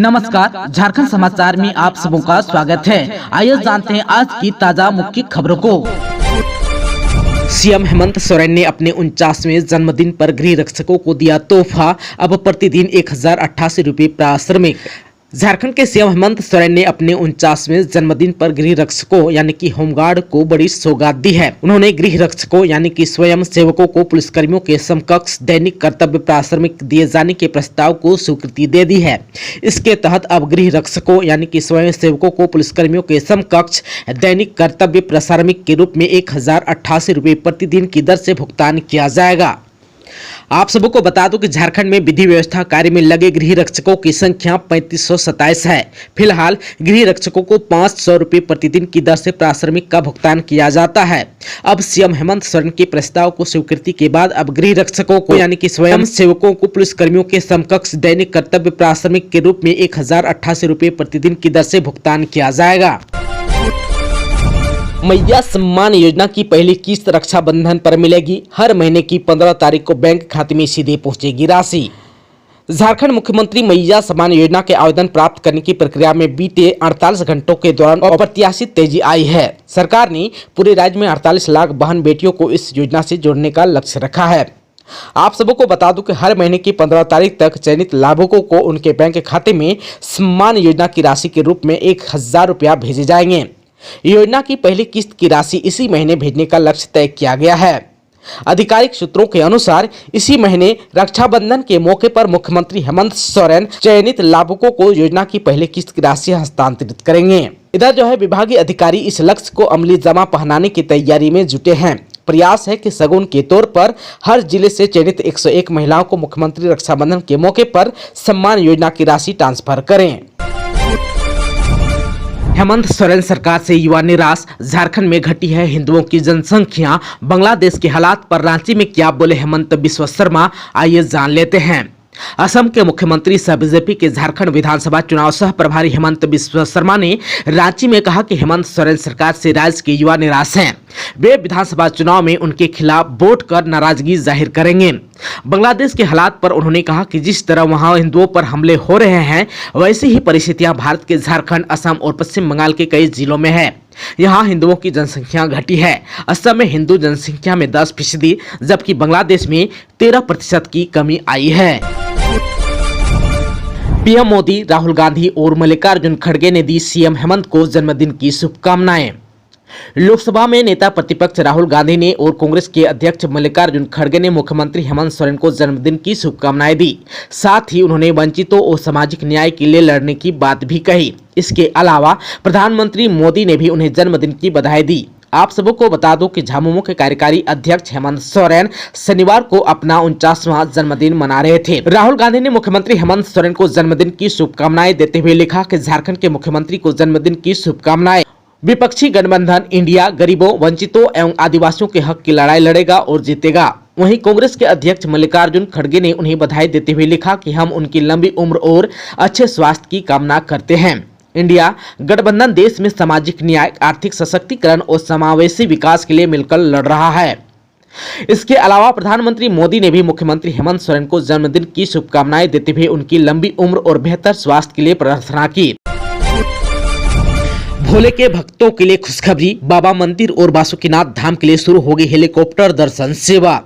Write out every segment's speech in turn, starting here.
नमस्कार, झारखंड समाचार में आप सबों का स्वागत है। आइए जानते हैं आज की ताजा मुख्य खबरों को। सीएम हेमंत सोरेन ने अपने 49वें जन्मदिन पर गृह रक्षकों को दिया तोहफा। अब प्रतिदिन 1088 रुपये पारिश्रमिक। झारखंड के सीएम हेमंत सोरेन ने अपने 49वें जन्मदिन पर गृह रक्षकों यानी कि होमगार्ड को बड़ी सौगात दी है। उन्होंने गृह रक्षकों यानी कि स्वयं सेवकों को पुलिसकर्मियों के समकक्ष दैनिक कर्तव्य पारिश्रमिक दिए जाने के प्रस्ताव को स्वीकृति दे दी है। इसके तहत अब गृह रक्षकों यानी कि स्वयं सेवकों को पुलिसकर्मियों के समकक्ष दैनिक कर्तव्य पारिश्रमिक के रूप में 1088 रुपये प्रतिदिन की दर से भुगतान किया जाएगा। आप सबको बता दूं कि झारखंड में विधि व्यवस्था कार्य में लगे गृह रक्षकों की संख्या 3527 है। फिलहाल गृह रक्षकों को 500 रुपये प्रतिदिन की दर से पारिश्रमिक का भुगतान किया जाता है। अब सीएम हेमंत सोरेन के प्रस्ताव को स्वीकृति के बाद अब गृह रक्षकों को यानी कि स्वयं सेवकों को पुलिसकर्मियों के समकक्ष दैनिक कर्तव्य पारिश्रमिक के रूप में 1088 रुपये प्रतिदिन की दर से भुगतान किया जाएगा। मैया सम्मान योजना की पहली किस्त रक्षाबंधन पर मिलेगी। हर महीने की 15 तारीख को बैंक खाते में सीधे पहुंचेगी राशि। झारखंड मुख्यमंत्री मैया सम्मान योजना के आवेदन प्राप्त करने की प्रक्रिया में बीते 48 घंटों के दौरान अप्रत्याशित तेजी आई है। सरकार ने पूरे राज्य में 48 लाख बहन बेटियों को इस योजना से जोड़ने का लक्ष्य रखा है। आप सबको बता दूं कि हर महीने की 15 तारीख तक चयनित लाभुकों को उनके बैंक खाते में सम्मान योजना की राशि के रूप में 1000 रुपया भेजे जाएंगे। योजना की पहली किस्त की राशि इसी महीने भेजने का लक्ष्य तय किया गया है। आधिकारिक सूत्रों के अनुसार इसी महीने रक्षाबंधन के मौके पर मुख्यमंत्री हेमंत सोरेन चयनित लाभुकों को योजना की पहली किस्त की राशि हस्तांतरित करेंगे। इधर विभागीय अधिकारी इस लक्ष्य को अमली जमा पहनाने की तैयारी में जुटे हैं। प्रयास है कि सगुन के तौर पर हर जिले से चयनित 101 महिलाओं को मुख्यमंत्री रक्षाबंधन के मौके पर सम्मान योजना की राशि ट्रांसफर करें। हेमंत सोरेन सरकार से युवा निराश। झारखंड में घटी है हिंदुओं की जनसंख्या। बांग्लादेश के हालात पर रांची में क्या बोले हेमंत बिस्वा शर्मा, आइए जान लेते हैं। असम के मुख्यमंत्री सह बीजेपी के झारखंड विधानसभा चुनाव सह प्रभारी हेमंत बिस्वा शर्मा ने रांची में कहा कि हेमंत सोरेन सरकार से राज्य के युवा निराश हैं। वे विधानसभा चुनाव में उनके खिलाफ वोट कर नाराजगी जाहिर करेंगे। बांग्लादेश के हालात पर उन्होंने कहा कि जिस तरह वहां हिंदुओं पर हमले हो रहे हैं वैसी ही परिस्थितियां भारत के झारखंड, असम और पश्चिम बंगाल के कई जिलों में है। यहाँ हिंदुओं की जनसंख्या घटी है। असम में हिंदू जनसंख्या में 10%, जबकि बांग्लादेश में 13% की कमी आई है। पीएम मोदी, राहुल गांधी और मल्लिकार्जुन खड़गे ने दी सीएम हेमंत को जन्मदिन की शुभकामनाएं। लोकसभा में नेता प्रतिपक्ष राहुल गांधी ने और कांग्रेस के अध्यक्ष मल्लिकार्जुन खड़गे ने मुख्यमंत्री हेमंत सोरेन को जन्मदिन की शुभकामनाएं दी। साथ ही उन्होंने वंचितों और सामाजिक न्याय के लिए लड़ने की बात भी कही। इसके अलावा प्रधानमंत्री मोदी ने भी उन्हें जन्मदिन की बधाई दी। आप सबको बता दो कि झामुमो के कार्यकारी अध्यक्ष हेमंत सोरेन शनिवार को अपना 49वां जन्मदिन मना रहे थे। राहुल गांधी ने मुख्यमंत्री हेमंत सोरेन को जन्मदिन की शुभकामनाएं देते हुए लिखा कि झारखंड के मुख्यमंत्री को जन्मदिन की शुभकामनाएं। विपक्षी गठबंधन इंडिया गरीबों, वंचितों एवं आदिवासियों के हक की लड़ाई लड़ेगा और जीतेगा। वहीं कांग्रेस के अध्यक्ष मल्लिकार्जुन खड़गे ने उन्हें बधाई देते हुए लिखा कि हम उनकी लंबी उम्र और अच्छे स्वास्थ्य की कामना करते हैं। इंडिया गठबंधन देश में सामाजिक न्याय, आर्थिक सशक्तिकरण और समावेशी विकास के लिए मिलकर लड़ रहा है। इसके अलावा प्रधानमंत्री मोदी ने भी मुख्यमंत्री हेमंत सोरेन को जन्मदिन की शुभकामनाएं देते हुए उनकी लंबी उम्र और बेहतर स्वास्थ्य के लिए प्रार्थना की। भोले के भक्तों के लिए खुशखबरी। बाबा मंदिर और बासुकीनाथ धाम के लिए शुरू होगी हेलीकॉप्टर दर्शन सेवा।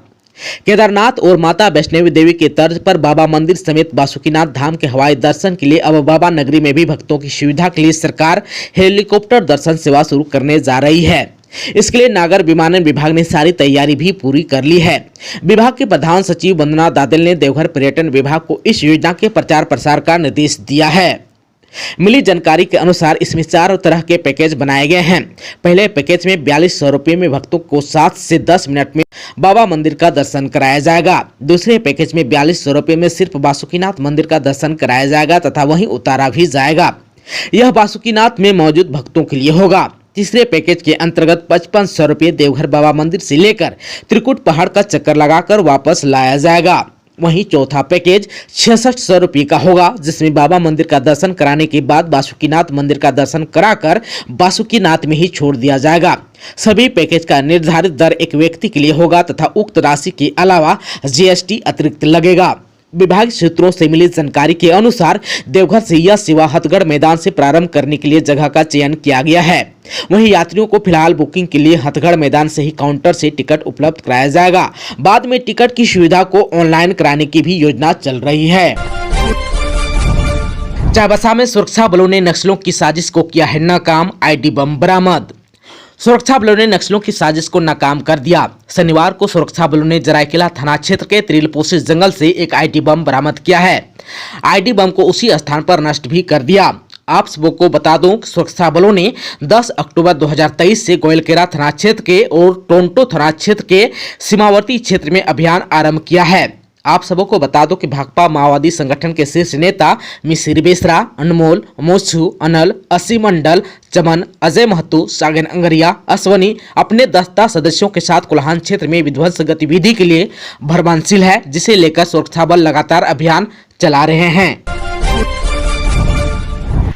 केदारनाथ और माता वैष्णवी देवी के तर्ज पर बाबा मंदिर समेत बासुकीनाथ धाम के हवाई दर्शन के लिए अब बाबा नगरी में भी भक्तों की सुविधा के लिए सरकार हेलीकॉप्टर दर्शन सेवा शुरू करने जा रही है। इसके लिए नागर विमानन विभाग ने सारी तैयारी भी पूरी कर ली है। विभाग के प्रधान सचिव वंदना दादेल ने देवघर पर्यटन विभाग को इस योजना के प्रचार प्रसार का निर्देश दिया है। मिली जानकारी के अनुसार इसमें 4 तरह के पैकेज बनाए गए हैं। पहले पैकेज में 4200 रुपये में भक्तों को 7 से 10 मिनट में बाबा मंदिर का दर्शन कराया जाएगा। दूसरे पैकेज में 4200 रुपये में सिर्फ बासुकीनाथ मंदिर का दर्शन कराया जाएगा तथा वहीं उतारा भी जाएगा। यह बासुकीनाथ में मौजूद भक्तों के लिए होगा। तीसरे पैकेज के अंतर्गत 5500 रुपये देवघर बाबा मंदिर से लेकर त्रिकुट पहाड़ का चक्कर लगाकर वापस लाया जाएगा। वहीं चौथा पैकेज 6600 रुपये का होगा, जिसमें बाबा मंदिर का दर्शन कराने के बाद बासुकीनाथ मंदिर का दर्शन कराकर बासुकीनाथ में ही छोड़ दिया जाएगा। सभी पैकेज का निर्धारित दर एक व्यक्ति के लिए होगा तथा उक्त राशि के अलावा जीएसटी अतिरिक्त लगेगा। विभाग सूत्रों से मिली जानकारी के अनुसार देवघर से यह सेवा हथगढ़ मैदान से प्रारंभ करने के लिए जगह का चयन किया गया है। वहीं यात्रियों को फिलहाल बुकिंग के लिए हथगढ़ मैदान से ही काउंटर से टिकट उपलब्ध कराया जाएगा। बाद में टिकट की सुविधा को ऑनलाइन कराने की भी योजना चल रही है। चाईबासा में सुरक्षा बलों ने नक्सलियों की साजिश को किया है नाकाम, आईडी बम बरामद। सुरक्षा बलों ने नक्सलियों की साजिश को नाकाम कर दिया। शनिवार को सुरक्षा बलों ने जरायकेला थाना क्षेत्र के त्रिलपोशी जंगल से एक आईडी बम बरामद किया है। आईडी बम को उसी स्थान पर नष्ट भी कर दिया। आप सबको बता दूं कि सुरक्षा बलों ने 10 अक्टूबर 2023 से गोयलकेरा थाना क्षेत्र के और टोंटो थाना क्षेत्र के सीमावर्ती क्षेत्र में अभियान आरंभ किया है। आप सबको बता दो कि भाकपा माओवादी संगठन के शीर्ष नेता मिसिर बेसरा, अनमोल, मोचू, अनल, असी मंडल, चमन, अजय महतो, सागन अंगरिया, अश्वनी अपने दस्ता सदस्यों के साथ कोल्हान क्षेत्र में विध्वंस गतिविधि के लिए भरमानशील है, जिसे लेकर सुरक्षा बल लगातार अभियान चला रहे हैं।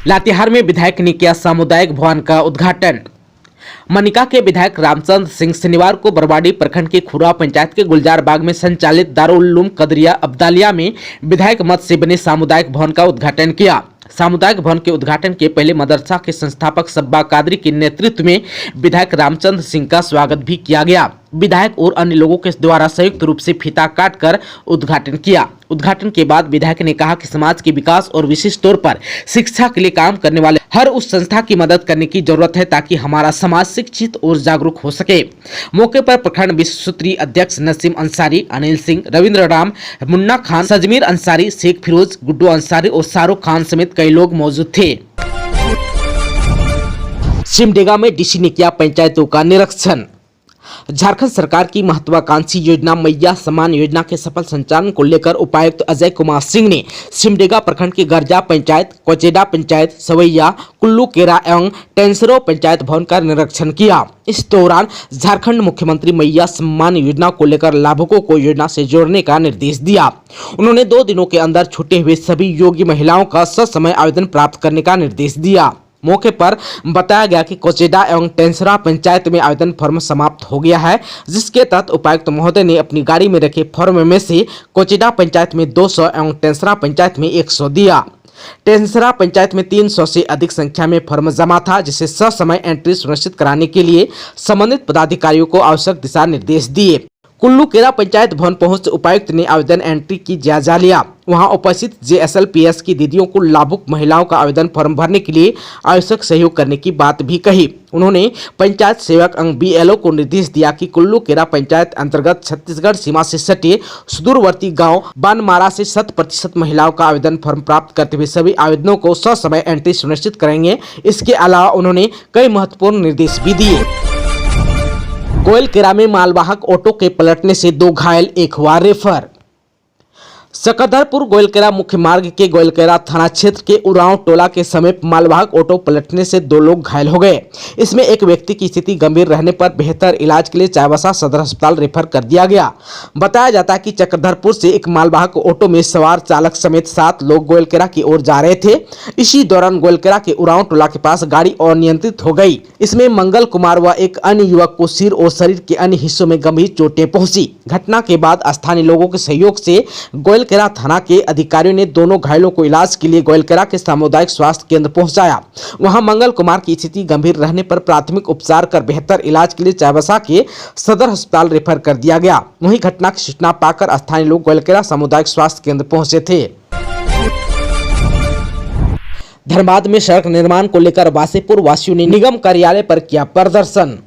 लातेहार में विधायक ने किया सामुदायिक भवन का उद्घाटन। मनिका के विधायक रामचंद्र सिंह शनिवार को बरवाडी प्रखंड के खुरा पंचायत के गुलजार बाग में संचालित दारुल उलूम कदरिया अब्दालिया में विधायक मत से बने सामुदायिक भवन का उद्घाटन किया। सामुदायिक भवन के उद्घाटन के पहले मदरसा के संस्थापक सब्बा कादरी के नेतृत्व में विधायक रामचंद्र सिंह का स्वागत भी किया गया। विधायक और अन्य लोगों के द्वारा संयुक्त रूप से फीता काटकर उद्घाटन किया। उद्घाटन के बाद विधायक ने कहा कि समाज के विकास और विशेष तौर पर शिक्षा के लिए काम करने वाले हर उस संस्था की मदद करने की जरूरत है ताकि हमारा समाज शिक्षित और जागरूक हो सके। मौके पर प्रखंड विश्व सूत्री अध्यक्ष नसीम अंसारी, अनिल सिंह, रविंद्र राम, मुन्ना खान, सजमीर अंसारी, शेख फिरोज, गुड्डू अंसारी और शाहरुख खान समेत कई लोग मौजूद थे। सिमडेगा में डीसी ने किया पंचायतों का निरीक्षण। झारखंड सरकार की महत्वाकांक्षी योजना मैया सम्मान योजना के सफल संचालन को लेकर उपायुक्त अजय कुमार सिंह ने सिमडेगा प्रखंड के गर्जा पंचायत, कोचेडा पंचायत, सवैया, कुल्लू केरा एवं टेंसरो पंचायत भवन का निरीक्षण किया। इस दौरान झारखंड मुख्यमंत्री मैया सम्मान योजना को लेकर लाभुकों को योजना से जोड़ने का निर्देश दिया। उन्होंने 2 दिनों के अंदर छूटे हुए सभी योग्य महिलाओं का ससमय आवेदन प्राप्त करने का निर्देश दिया। मौके पर बताया गया कि कोचेडा एवं टेंसरा पंचायत में आवेदन फॉर्म समाप्त हो गया है, जिसके तहत उपायुक्त महोदय ने अपनी गाड़ी में रखे फॉर्म में से कोचेडा पंचायत में 200 एवं टेंसरा पंचायत में 100 दिया। टेंसरा पंचायत में 300 से अधिक संख्या में फॉर्म जमा था, जिसे ससमय एंट्री सुनिश्चित कराने के लिए संबंधित पदाधिकारियों को आवश्यक दिशा निर्देश दिए। कुल्लू केरा पंचायत भवन पहुंच उपायुक्त ने आवेदन एंट्री की जायजा लिया। वहां उपस्थित JSLPS की दीदियों को लाभुक महिलाओं का आवेदन फॉर्म भरने के लिए आवश्यक सहयोग करने की बात भी कही। उन्होंने पंचायत सेवक अंग BLO को निर्देश दिया कि कुल्लू केरा पंचायत अंतर्गत छत्तीसगढ़ सीमा से सटे सुदूरवर्ती गांव बनमारा से 100% महिलाओं का आवेदन फॉर्म प्राप्त करते हुए सभी आवेदनों को ससमय एंट्री सुनिश्चित करेंगे। इसके अलावा उन्होंने कई महत्वपूर्ण निर्देश भी दिए। गोयलकेरा में मालवाहक ऑटो के पलटने से 2 घायल, 1 हुआ रेफर। सकरधरपुर गोयलकेरा मुख्य मार्ग के गोयलकेरा थाना क्षेत्र के उरांव टोला के समीप मालवाहक ऑटो पलटने से 2 लोग घायल हो गए। इसमें एक व्यक्ति की स्थिति गंभीर रहने पर बेहतर इलाज के लिए चाईबासा सदर अस्पताल रेफर कर दिया गया। बताया जाता है कि चक्रधरपुर से एक मालवाहक ऑटो में सवार चालक समेत 7 लोग गोयलकेरा की ओर जा रहे थे। इसी दौरान गोयलकेरा के उरांव टोला के पास गाड़ी अनियंत्रित हो गई। इसमें मंगल कुमार व एक अन्य युवक को सिर और शरीर के अन्य हिस्सों में गंभीर चोटें पहुंची। घटना के बाद स्थानीय लोगों के सहयोग से गोयलकेरा थाना के अधिकारियों ने दोनों घायलों को इलाज के लिए गोयलकेरा के सामुदायिक स्वास्थ्य केंद्र पहुंचाया। वहां मंगल कुमार की स्थिति गंभीर रहने पर प्राथमिक उपचार कर बेहतर इलाज के लिए चाईबासा के सदर अस्पताल रेफर कर दिया गया। वहीं घटना की सूचना पाकर स्थानीय लोग गोयलकेरा सामुदायिक स्वास्थ्य केंद्र पहुंचे थे। धनबाद में सड़क निर्माण को लेकर वासेपुर वासियों ने निगम कार्यालय पर किया प्रदर्शन।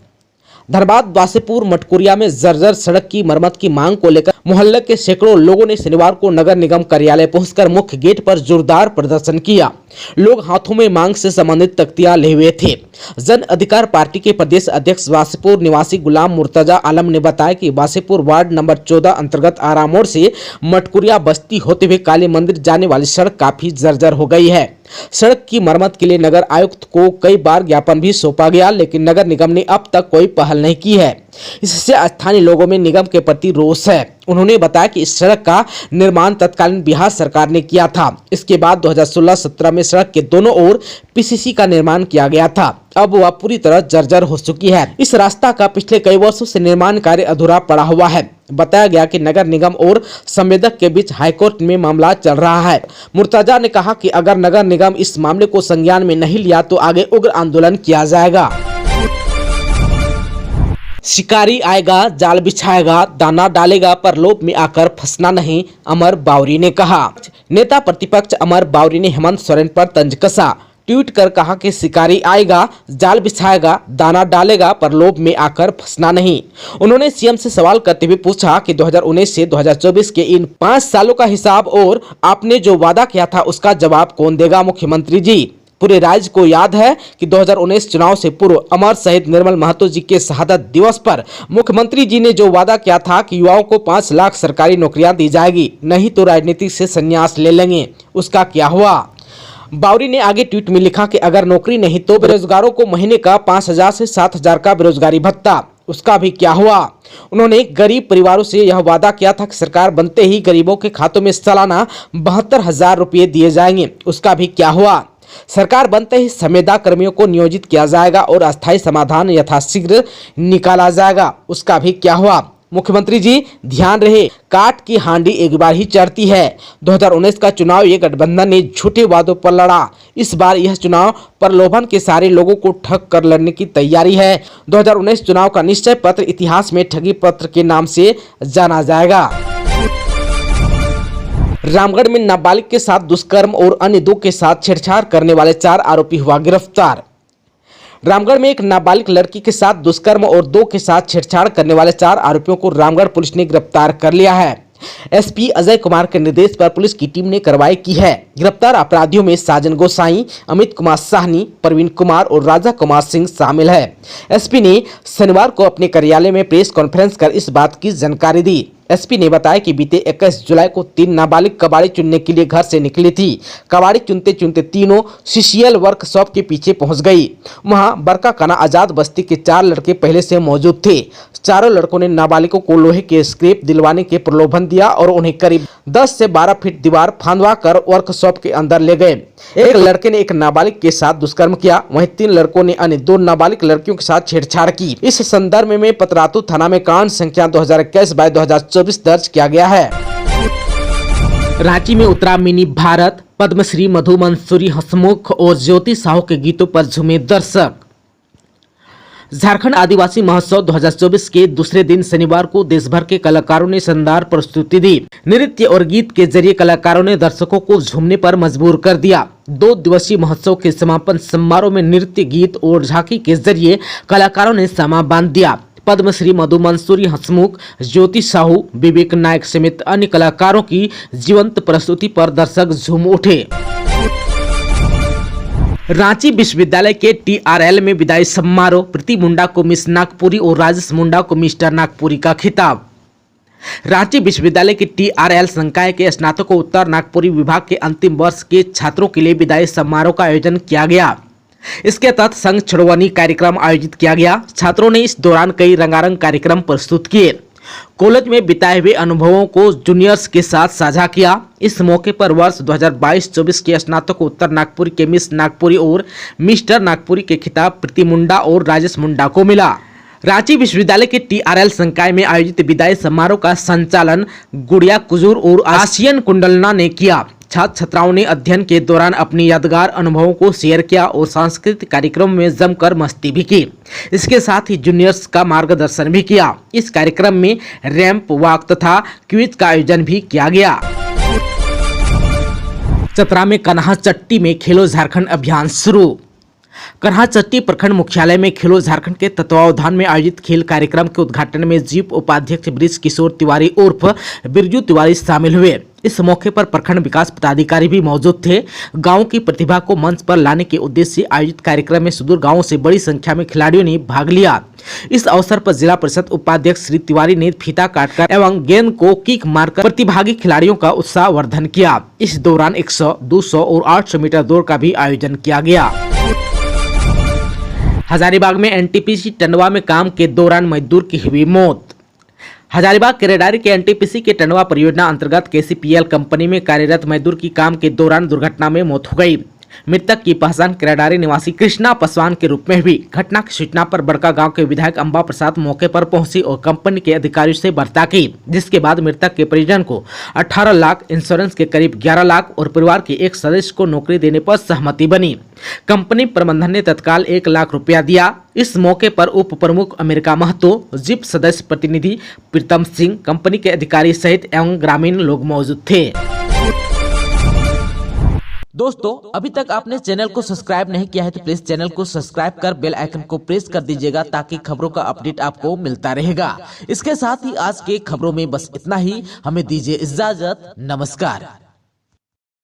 धनबाद वासेपुर मटकुरिया में जर्जर सड़क की मरम्मत की मांग को लेकर मोहल्ले के सैकड़ों लोगों ने शनिवार को नगर निगम कार्यालय पहुंचकर मुख्य गेट पर जोरदार प्रदर्शन किया। लोग हाथों में मांग से संबंधित तख्तियां लिए हुए थे। जन अधिकार पार्टी के प्रदेश अध्यक्ष वासेपुर निवासी गुलाम मुर्तजा आलम ने बताया कि वासेपुर वार्ड नंबर 14 अंतर्गत आरामोड़ से मटकुरिया बस्ती होते हुए काली मंदिर जाने वाली सड़क काफी जर्जर हो गई है। सड़क की मरम्मत के लिए नगर आयुक्त को कई बार ज्ञापन भी सौंपा गया, लेकिन नगर निगम ने अब तक कोई पहल नहीं की है। इससे स्थानीय लोगों में निगम के प्रति रोष है। उन्होंने बताया कि इस सड़क का निर्माण तत्कालीन बिहार सरकार ने किया था। इसके बाद 2016-17 में सड़क के दोनों ओर PCC का निर्माण किया गया था। अब वह पूरी तरह जर्जर हो चुकी है। इस रास्ता का पिछले कई वर्षों से निर्माण कार्य अधूरा पड़ा हुआ है। बताया गया कि नगर निगम और संवेदक के बीच हाईकोर्ट में मामला चल रहा है। मुर्तजा ने कहा कि अगर नगर निगम इस मामले को संज्ञान में नहीं लिया तो आगे उग्र आंदोलन किया जाएगा। शिकारी आएगा, जाल बिछाएगा, दाना डालेगा, पर लोभ में आकर फंसना नहीं, अमर बावरी ने कहा। नेता प्रतिपक्ष अमर बावरी ने हेमंत सोरेन पर तंज कसा। ट्वीट कर कहा कि शिकारी आएगा, जाल बिछाएगा, दाना डालेगा, पर लोभ में आकर फंसना नहीं। उन्होंने सीएम से सवाल करते हुए पूछा कि 2019 से 2024 के इन 5 सालों का हिसाब और आपने जो वादा किया था उसका जवाब कौन देगा मुख्यमंत्री जी। पूरे राज्य को याद है कि 2019 चुनाव से पूर्व अमर शहीद निर्मल महतो जी के शहादत दिवस पर मुख्यमंत्री जी ने जो वादा किया था कि युवाओं को 5 लाख सरकारी नौकरियां दी जाएगी, नहीं तो राजनीति से संन्यास ले लेंगे, उसका क्या हुआ। बावरी ने आगे ट्वीट में लिखा कि अगर नौकरी नहीं तो बेरोजगारों को महीने का 5,000 से 7,000 का बेरोजगारी भत्ता, उसका भी क्या हुआ। उन्होंने गरीब परिवारों से यह वादा किया था कि सरकार बनते ही गरीबों के खातों में सालाना 72,000 रुपये दिए जाएंगे, उसका भी क्या हुआ। सरकार बनते ही संविदा कर्मियों को नियोजित किया जाएगा और अस्थायी समाधान यथाशीघ्र निकाला जाएगा, उसका भी क्या हुआ। मुख्यमंत्री जी ध्यान रहे, काट की हांडी एक बार ही चढ़ती है। 2019 का चुनाव ये गठबंधन ने झूठे वादों पर लड़ा। इस बार यह चुनाव प्रलोभन के सारे लोगों को ठग कर लड़ने की तैयारी है। 2019 चुनाव का निश्चय पत्र इतिहास में ठगी पत्र के नाम से जाना जाएगा। रामगढ़ में नाबालिग के साथ दुष्कर्म और अन्य 2 के साथ छेड़छाड़ करने वाले 4 आरोपी हुआ गिरफ्तार। रामगढ़ में एक नाबालिग लड़की के साथ दुष्कर्म और 2 के साथ छेड़छाड़ करने वाले 4 आरोपियों को रामगढ़ पुलिस ने गिरफ्तार कर लिया है। एसपी अजय कुमार के निर्देश पर पुलिस की टीम ने कार्रवाई की है। गिरफ्तार अपराधियों में साजन गोसाई, अमित कुमार साहनी, प्रवीण कुमार और राजा कुमार सिंह शामिल है। एसपी ने शनिवार को अपने कार्यालय में प्रेस कॉन्फ्रेंस कर इस बात की जानकारी दी। एसपी ने बताया कि बीते 21 जुलाई को 3 नाबालिग कबाड़ी चुनने के लिए घर से निकली थी। कबाड़ी चुनते चुनते तीनों सीसीएल वर्कशॉप के पीछे पहुंच गई। वहां बरका काना आजाद बस्ती के 4 लड़के पहले से मौजूद थे। चारों लड़कों ने नाबालिगों को लोहे के स्क्रैप दिलवाने के प्रलोभन दिया और उन्हें करीब 10 से 12 फीट दीवार फांदवा कर वर्कशॉप के अंदर ले गए। एक लड़के ने एक नाबालिग के साथ दुष्कर्म किया, वहीं 3 लड़कों ने अन्य 2 नाबालिग लड़कियों के साथ छेड़छाड़ की। इस संदर्भ में पतरातू थाना में कांड संख्या 2021/2024 दर्ज किया गया है। रांची में उतरा मिनी भारत, पद्मश्री मधु मंसूरी हंसमुख और ज्योति साहू के गीतों पर झूमे दर्शक। झारखंड आदिवासी महोत्सव 2024 के दूसरे दिन शनिवार को देश भर के कलाकारों ने शानदार प्रस्तुति दी। नृत्य और गीत के जरिए कलाकारों ने दर्शकों को झूमने पर मजबूर कर दिया। 2 दिवसीय महोत्सव के समापन समारोह में नृत्य, गीत और झांकी के जरिए कलाकारों ने समा बांध दिया। पद्मश्री मधु मंसूरी हंसमुख, ज्योति साहू, विवेक नायक समेत अन्य कलाकारों की जीवंत प्रस्तुति पर दर्शक झूम उठे। रांची विश्वविद्यालय के टीआरएल में विदाई समारोह, प्रीति मुंडा को मिस नागपुरी और राजेश मुंडा को मिस्टर नागपुरी का खिताब। रांची विश्वविद्यालय के टीआरएल संकाय के स्नातकोत्तर नागपुरी विभाग के अंतिम वर्ष के छात्रों के लिए विदाई समारोह का आयोजन किया गया। इसके तहत संघ छुड़वानी कार्यक्रम आयोजित किया गया। छात्रों ने इस दौरान कई रंगारंग कार्यक्रम प्रस्तुत किए। कॉलेज में बिताए हुए अनुभवों को जूनियर्स के साथ साझा किया। इस मौके पर वर्ष 2022-24 के स्नातकोत्तर नागपुरी के मिस नागपुरी और मिस्टर नागपुरी के खिताब प्रीति मुंडा और राजेश मुंडा को मिला। रांची विश्वविद्यालय के टीआरएल संकाय में आयोजित विदाई समारोह का संचालन गुड़िया कुजूर और आसियन कुंडलना ने किया। छात्र छात्राओं ने अध्ययन के दौरान अपनी यादगार अनुभवों को शेयर किया और सांस्कृतिक कार्यक्रम में जमकर मस्ती भी की। इसके साथ ही जूनियर्स का मार्गदर्शन भी किया। इस कार्यक्रम में रैंप वॉक तथा क्विज का आयोजन भी किया गया। चतरा में कन्हाचट्टी में खेलो झारखंड अभियान शुरू। कन्हाचट्टी प्रखंड मुख्यालय में खेलो झारखंड के तत्वावधान में आयोजित खेल कार्यक्रम के उद्घाटन में जीप उपाध्यक्ष ब्रिज किशोर तिवारी उर्फ बिरजू तिवारी शामिल हुए। इस मौके पर प्रखंड विकास पदाधिकारी भी मौजूद थे। गांव की प्रतिभा को मंच पर लाने के उद्देश्य से आयोजित कार्यक्रम में सुदूर गांवों से बड़ी संख्या में खिलाड़ियों ने भाग लिया। इस अवसर पर जिला परिषद उपाध्यक्ष श्री तिवारी ने फीता काटकर एवं गेंद को किक मारकर प्रतिभागी खिलाड़ियों का उत्साहवर्धन किया। इस दौरान 100, 200 और 800 मीटर दौड़ का भी आयोजन किया गया। हजारीबाग में एनटीपीसी टंडवा में काम के दौरान मजदूर की हुई मौत। हजारीबाग केरेडारी के एनटीपीसी के टंडवा परियोजना अंतर्गत केसीपीएल कंपनी में कार्यरत मजदूर की काम के दौरान दुर्घटना में मौत हो गई। मृतक की पहचान केराडारी निवासी कृष्णा पासवान के रूप में हुई। घटना की सूचना पर बड़का गांव के विधायक अंबा प्रसाद मौके पर पहुंची और कंपनी के अधिकारियों से वार्ता की, जिसके बाद मृतक के परिजन को 18 लाख, इंश्योरेंस के करीब 11 लाख और परिवार के एक सदस्य को नौकरी देने पर सहमति बनी। कंपनी प्रबंधन ने तत्काल 1 लाख रुपया दिया। इस मौके पर उप प्रमुख अमेरिका महतो, जिप सदस्य प्रतिनिधि प्रीतम सिंह, कंपनी के अधिकारी सहित एवं ग्रामीण लोग मौजूद थे। दोस्तों, अभी तक आपने चैनल को सब्सक्राइब नहीं किया है तो प्लीज चैनल को सब्सक्राइब कर बेल आइकन को प्रेस कर दीजिएगा ताकि खबरों का अपडेट आपको मिलता रहेगा। इसके साथ ही आज के खबरों में बस इतना ही। हमें दीजिए इजाजत। नमस्कार।